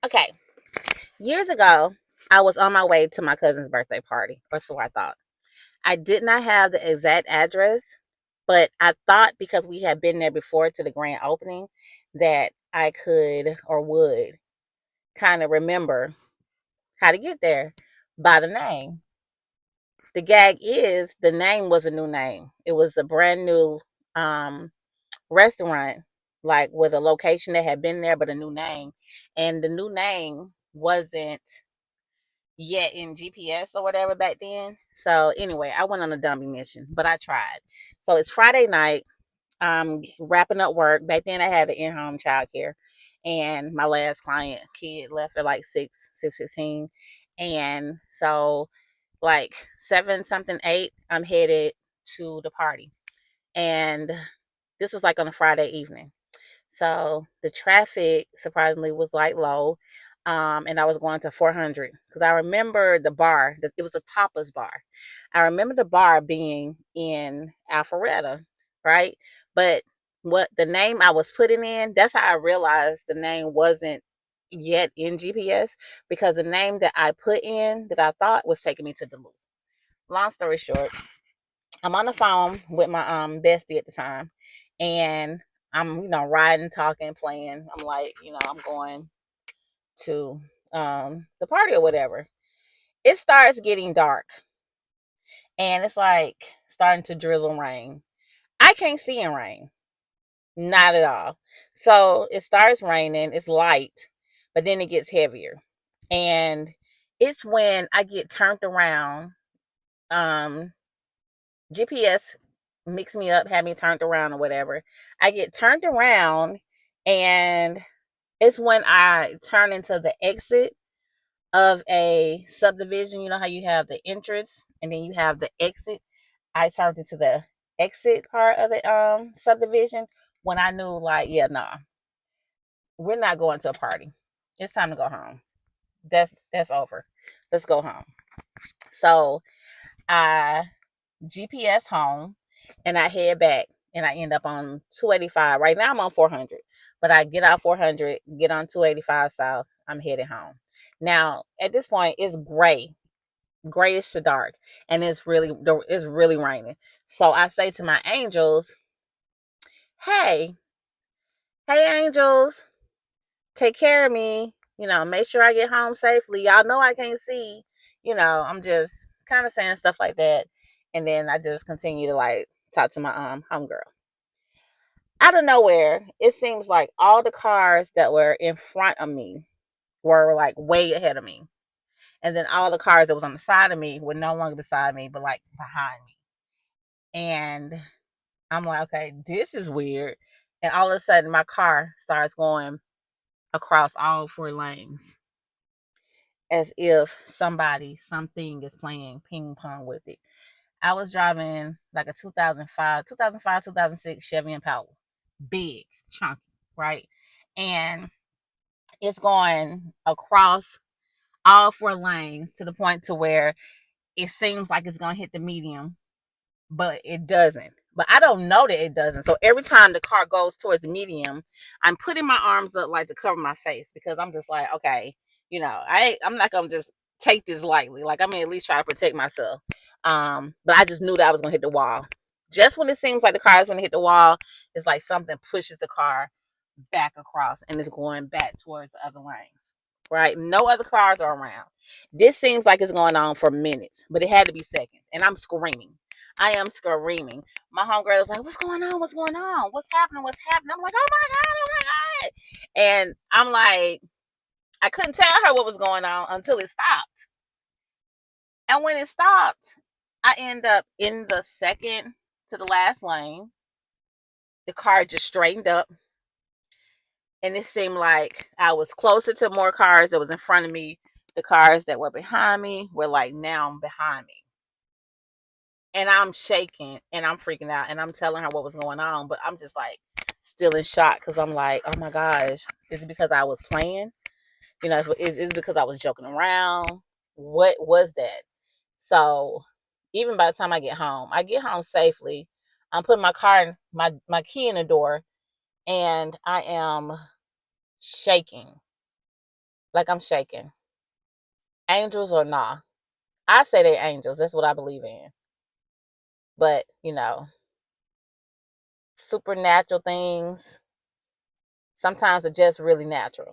Okay, years ago, I was on my way to my cousin's birthday party, or so I thought. I did not have the exact address, but I thought because we had been there before to the grand opening that I could or would kind of remember how to get there by the name. The gag is the name was a new name. It was a brand new um, restaurant, like with a location that had been there, but a new name. And the new name wasn't yet in GPS or whatever back then. So anyway, I went on a dummy mission, but I tried. So it's Friday night. Wrapping up work. Back then I had the in-home childcare, and my last client kid left at like 6:15, and so like 7 something 8, I'm headed to the party, and this was like on a Friday evening. So the traffic surprisingly was like low. And I was going to 400 because I remember the bar, it was a tapas bar. I remember the bar being in Alpharetta, right? But what the name I was putting in, that's how I realized the name wasn't yet in GPS, because the name that I put in that I thought was taking me to Duluth. Long story short, I'm on the phone with my bestie at the time, and I'm riding, talking, playing. I'm like, I'm going to the party or whatever. It starts getting dark, and it's like starting to drizzle rain. I can't see in rain, not at all. So it starts raining. It's light, but then it gets heavier, and it's when I get turned around. Um, GPS mixed me up, had me turned around or whatever. I get turned around, and it's when I turn into the exit of a subdivision. You know how you have the entrance and then you have the exit. I turned into the exit part of the subdivision when I knew, like, yeah, nah, we're not going to a party. It's time to go home. That's over. Let's go home. So I GPS home, and I head back, and I end up on 285. Right now I'm on 400, but I get out 400, get on 285 south. I'm heading home. Now at this point it's grayish to dark, and it's really raining. So I say to my angels, hey, hey angels, take care of me. Make sure I get home safely. Y'all know I can't see. I'm just kind of saying stuff like that, and then I just continue to like talk to my homegirl. Out of nowhere, it seems like all the cars that were in front of me were like way ahead of me, and then all the cars that was on the side of me were no longer beside me, but like behind me. And I'm like, okay, this is weird. And all of a sudden, my car starts going across all 4 lanes, as if something is playing ping pong with it. I was driving like a 2006 Chevy Impala, big, chunky, right? And it's going across all 4 lanes to the point to where it seems like it's going to hit the medium, but it doesn't. But I don't know that it doesn't. So every time the car goes towards the medium, I'm putting my arms up like to cover my face, because I'm just like, okay, I'm not gonna just take this lightly. Like, I'm gonna at least try to protect myself. But I just knew that I was gonna hit the wall. Just when it seems like the car is gonna hit the wall, it's like something pushes the car back across, and it's going back towards the other lanes. Right? No other cars are around. This seems like it's going on for minutes, but it had to be seconds. And I'm screaming. I am screaming. My homegirl is like, "What's going on? What's going on? What's happening? What's happening?" I'm like, "Oh my God, oh my God." And I'm like, I couldn't tell her what was going on until it stopped. And when it stopped, I end up in the second to the last lane. The car just straightened up, and it seemed like I was closer to more cars that was in front of me. The cars that were behind me were like now behind me, and I'm shaking and I'm freaking out, and I'm telling her what was going on, but I'm just like still in shock, because I'm like, oh my gosh, is it because I was playing? Is it because I was joking around? What was that? So even by the time I get home safely. I'm putting my key in the door, and I am shaking. Like I'm shaking. Angels or nah? I say they're angels. That's what I believe in. But, supernatural things sometimes are just really natural.